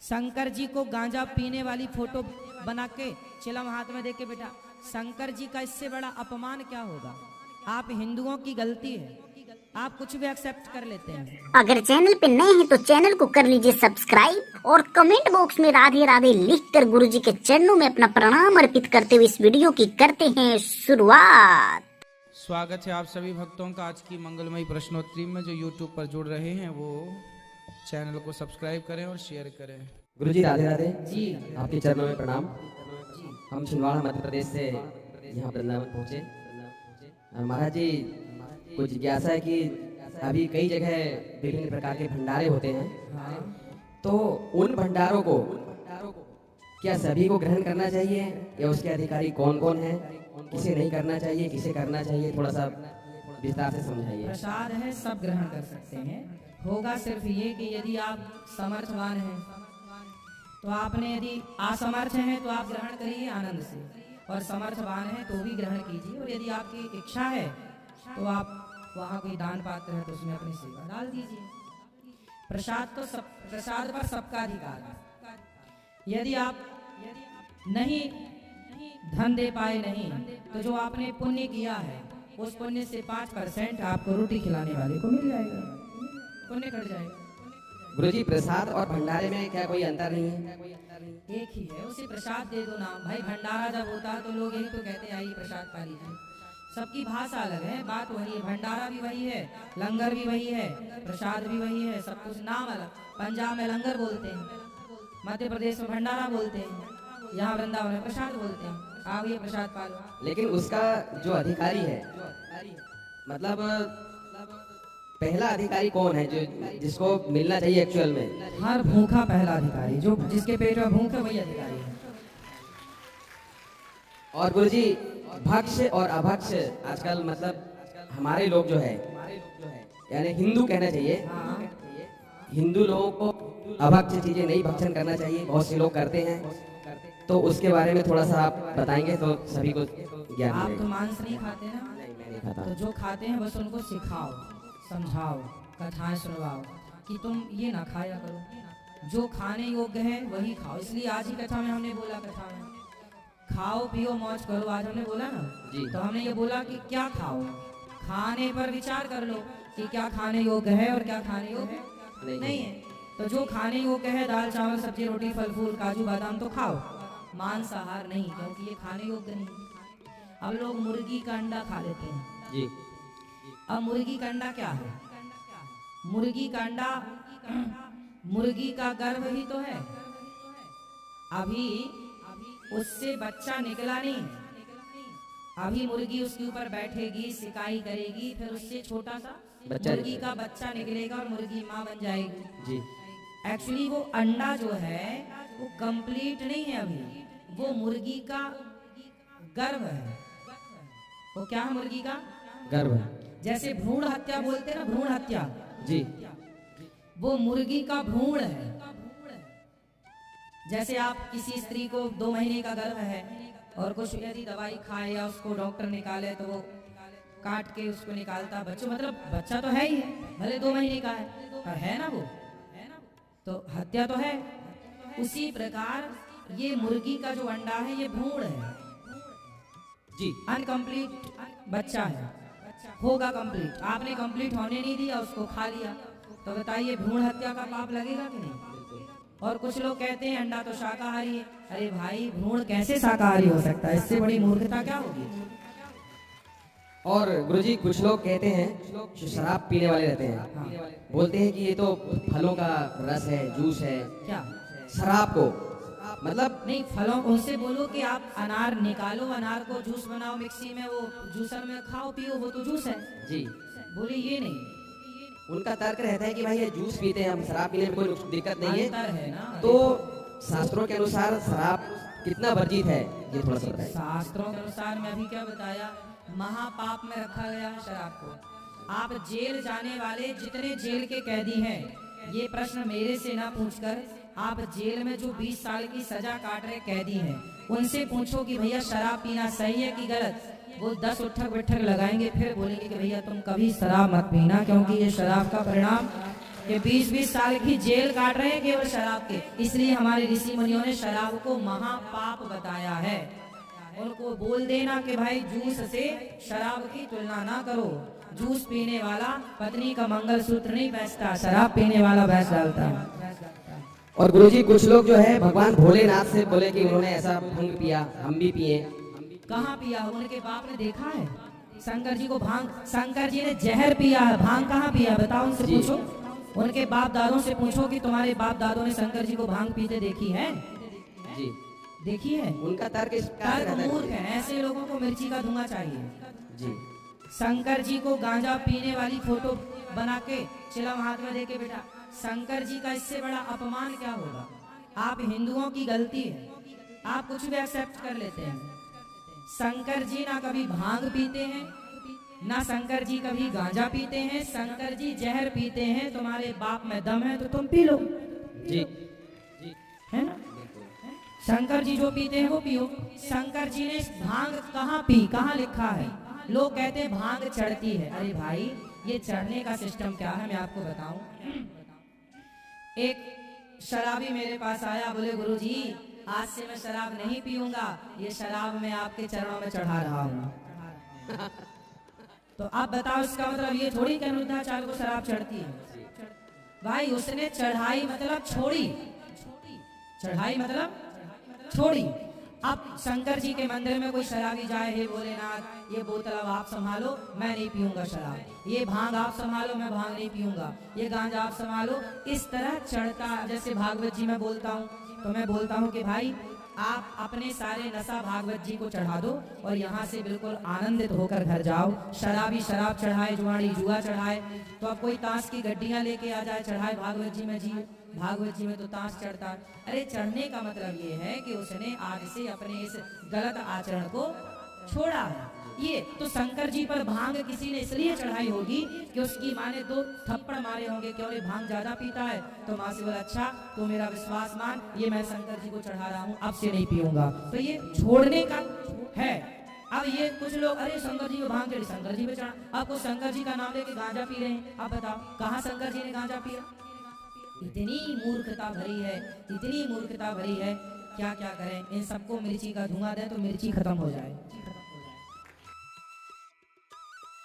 शंकर जी को गांजा पीने वाली फोटो बना के चिलम हाथ में देके बेटा, शंकर जी का इससे बड़ा अपमान क्या होगा। आप हिंदुओं की गलती है, आप कुछ भी एक्सेप्ट कर लेते हैं। अगर चैनल पे नए हैं तो चैनल को कर लीजिए सब्सक्राइब और कमेंट बॉक्स में राधे राधे लिखकर गुरुजी के चरणों में अपना प्रणाम अर्पित करते हुए इस वीडियो की करते हैं शुरुआत। स्वागत है आप सभी भक्तों का आज की मंगलमयी प्रश्नोत्तरी में। जो यूट्यूब पर जुड़ रहे हैं वो चैनल को सब्सक्राइब करें और शेयर करें। गुरुजी राधे राधे जी, आपके चरणों में प्रणाम। हम छिंदवाड़ा मध्य प्रदेश से यहाँ वृंदावन पहुँचे। महाराज जी कुछ जिज्ञासा है कि अभी कई जगह विभिन्न प्रकार के भंडारे होते हैं, तो उन भंडारों को क्या सभी को ग्रहण करना चाहिए या उसके अधिकारी कौन कौन है, किसे नहीं करना चाहिए, किसे करना चाहिए, थोड़ा सा विस्तार से समझाइए। प्रसाद है, सब ग्रहण कर सकते हैं। होगा सिर्फ ये कि यदि आप समर्थवान हैं तो आपने, यदि असमर्थ हैं तो आप ग्रहण करिए आनंद से, और समर्थवान है तो भी ग्रहण कीजिए। और यदि आपकी इच्छा है तो आप वहाँ कोई दान पात्र है तो उसमें अपनी सेवा डाल दीजिए। प्रसाद तो सब, प्रसाद पर सबका अधिकार है। यदि आप नहीं धन दे पाए नहीं तो जो आपने पुण्य किया है उस पुण्य से 5% आपको रोटी खिलाने वाले को मिल जाएगा, पुण्य कट जाएगा। गुरुजी प्रसाद और भंडारे में क्या कोई अंतर नहीं है? एक ही है, उसे प्रसाद दे दो नाम। भाई भंडारा जब होता है तो लोग यही तो कहते हैं आइए प्रसाद पा लीजिए। सबकी भाषा अलग है, बात वही है। भंडारा भी वही है, लंगर भी वही है, प्रसाद भी वही है, सब कुछ नाम अलग। पंजाब में लंगर बोलते हैं, मध्य प्रदेश में भंडारा बोलते हैं, यहाँ वृंदावन में प्रसाद बोलते हैं। आओ ये प्रसाद पा लो। लेकिन उसका जो अधिकारी है, मतलब पहला अधिकारी कौन है जो जिसको मिलना चाहिए एक्चुअल में? हर भूखा पहला अधिकारी, जो जिसके पेट में भूख है वही अधिकारी है। और गुरुजी भक्ष और अभक्ष आजकल मतलब हमारे लोग जो है, यानी हिंदू कहना चाहिए, हिंदू लोगों को अभक्ष चीजें नहीं भक्षण करना चाहिए, बहुत से लोग करते हैं, तो उसके बारे में थोड़ा सा आप बताएंगे तो सभी को ज्ञान आप मिलेगा। तो मांस नहीं खाते ना? नहीं, मैं नहीं खाता। तो जो खाते हैं बस उनको सिखाओ, समझाओ, कथाएं सुनवाओ कि तुम ये ना खाया करो, जो खाने योग्य है वही खाओ। इसलिए आज ही कथा में हमने बोला, कथा में खाओ पियो मौज करो, आज हमने बोला ना जी। तो हमने ये बोला कि क्या खाओ, खाने पर विचार कर लो कि क्या खाने योग्य है और क्या खाने योग्य नहीं है। तो जो खाने योग्य है, दाल चावल सब्जी रोटी फल फूल काजू बादाम, तो खाओ, मांसाहार नहीं, क्योंकि ये खाने योग्य नहीं। अब लोग मुर्गी का अंडा खा लेते हैं जी। अब मुर्गी का अंडा क्या है? मुर्गी का अंडा मुर्गी का गर्भ ही तो है, अभी उससे बच्चा निकला नहीं है। अभी मुर्गी उसके ऊपर बैठेगी, सिकाई करेगी, फिर उससे छोटा सा मुर्गी का बच्चा निकलेगा और मुर्गी माँ बन जाएगी जी। एक्चुअली वो अंडा जो है वो कंप्लीट नहीं है, अभी वो मुर्गी का गर्भ है। वो क्या है? मुर्गी का गर्भ। जैसे भ्रूण हत्या बोलते हैं ना, भ्रूण हत्या, जी। वो मुर्गी का भ्रूण है। जैसे आप किसी स्त्री को 2 महीने का गर्भ है और कुछ यदि दवाई खाए या उसको डॉक्टर निकाले तो वो काट के उसको निकालता बच्चों, मतलब बच्चा तो है ही है, भले 2 महीने का है पर है ना, वो तो हत्या तो है। उसी प्रकार ये मुर्गी का जो अंडा है ये भ्रूण है जी। अनकंप्लीट बच्चा है, होगा कंप्लीट, आपने कंप्लीट होने नहीं दिया, उसको खा लिया, तो बताइए भ्रूण हत्या का पाप लगेगा कि नहीं? और कुछ लोग कहते हैं अंडा तो शाकाहारी है। अरे भाई भ्रूण कैसे शाकाहारी हो सकता है? इससे बड़ी मूर्खता क्या होगी? और गुरुजी कुछ लोग कहते हैं जो शराब पीने वाले रहते हैं, बोलते हैं कि ये तो फलों का रस है, जूस है। क्या शराब को मतलब नहीं, फलों उनसे बोलो कि आप अनार निकालो, अनार को जूस बनाओ मिक्सी में, वो जूसर में खाओ पियो, वो तो जूस है जी। बोले ये नहीं। उनका तर्क रहता है कि भाई ये जूस पीते हैं हम, शराब पीने में कोई दिक्कत नहीं अंतर है है ना। तो शास्त्रों के अनुसार शराब कितना वर्जित है, ये थोड़ा सा बताइए। शास्त्रों के अनुसार मैं अभी क्या बताया, महापाप में रखा गया है शराब को। आप जेल जाने वाले जितने जेल के कैदी हैं, ये प्रश्न मेरे से ना पूछकर आप जेल में जो 20 साल की सजा काट रहे कैदी हैं उनसे पूछो कि भैया शराब पीना सही है कि गलत। वो 10 उठक बैठक लगाएंगे, फिर बोलेंगे कि भैया तुम कभी शराब मत पीना, क्योंकि ये शराब का परिणाम कि 20-20 साल की जेल काट रहे हैं केवल शराब के। इसलिए हमारे ऋषि मुनियों ने शराब को महापाप बताया है। उनको बोल देना कि भाई जूस से शराब की तुलना ना करो। जूस पीने वाला पत्नी का मंगलसूत्र नहीं पहनता, शराब पीने वाला भैंस डालता है। और गुरुजी कुछ लोग जो है भगवान भोलेनाथ से बोले कि उन्होंने ऐसा भंग पिया, हम भी पिए। कहाँ पिया? उनके बाप ने देखा है शंकर जी को भांग? शंकर जी ने जहर पिया है, भांग कहाँ पिया? बताओ, उनसे पूछो, उनके बाप दादों से पूछो कि तुम्हारे बाप दादों ने शंकर जी को भांग पीते देखी है? जी देखी है? उनका तर्क मूर्ख है। ऐसे लोगों को मिर्ची का धुआं चाहिए। जी शंकर जी को गांजा पीने वाली फोटो बना के चिलम हाथ में देके, बेटा शंकर जी का इससे बड़ा अपमान क्या होगा? आप हिंदुओं की गलती है, आप कुछ भी एक्सेप्ट कर लेते हैं। शंकर जी ना कभी भांग पीते हैं, ना शंकर जी कभी गांजा पीते हैं। शंकर जी जहर पीते हैं। तुम्हारे बाप में दम है तो तुम पी लो, जी है ना? शंकर जी जो पीते हैं वो पियो। शंकर जी ने भांग कहाँ पी, कहाँ लिखा है? लोग कहते हैं भांग चढ़ती है। अरे भाई, ये चढ़ने का सिस्टम क्या है मैं आपको बताऊं। एक शराबी मेरे पास आया, बोले गुरुजी आज से मैं शराब नहीं पीऊंगा, ये शराब मैं आपके चरणों में चढ़ा रहा हूँ। तो आप बताओ इसका मतलब ये थोड़ी कि अनिरुद्धाचार्य को शराब चढ़ती है। भाई उसने चढ़ाई मतलब छोड़ी, चढ़ाई मतलब छोड़ी। अब शंकर जी के मंदिर में कोई शराबी जाए, हे भोलेनाथ ये बोतल अब आप संभालो, मैं नहीं पीऊंगा शराब। ये भांग आप संभालो, मैं भांग नहीं पीऊंगा। ये गांजा आप संभालो। इस तरह चढ़ता, जैसे भागवत जी में बोलता हूँ तो मैं बोलता हूँ कि भाई आप अपने सारे नशा भागवत जी को चढ़ा दो और यहाँ से बिल्कुल आनंदित होकर घर जाओ। शराबी शराब चढ़ाए, जुआड़ी जुआ चढ़ाए, तो अब कोई ताश की गड्डियां लेके आ जाए चढ़ाए भागवत जी में। जी भागवत जी में तो ताश चढ़ता है। अरे चढ़ने का मतलब ये है कि उसने आज से अपने इस गलत आचरण को छोड़ा है। ये तो शंकर जी पर भांग किसी ने इसलिए चढ़ाई होगी कि उसकी माँ ने 2 थप्पड़ मारे होंगे, क्यों ये भांग ज्यादा पीता है। तो माँ से बोला अच्छा तो मेरा विश्वास मान, ये मैं शंकर जी को चढ़ा रहा हूँ, अब से नहीं पीऊंगा। तो ये छोड़ने का है। अब ये कुछ लोग अरे शंकर जी को भांग चढ़ी, शंकर जी पे चढ़ा। आपको शंकर जी का नाम लेके गांजा पी रहे हैं। अब बताओ कहाँ शंकर जी ने गांजा पिया? इतनी मूर्खता भरी है, इतनी मूर्खता भरी है, क्या क्या करें। इन सबको मिर्ची का धुआं दे तो मिर्ची खत्म हो जाए।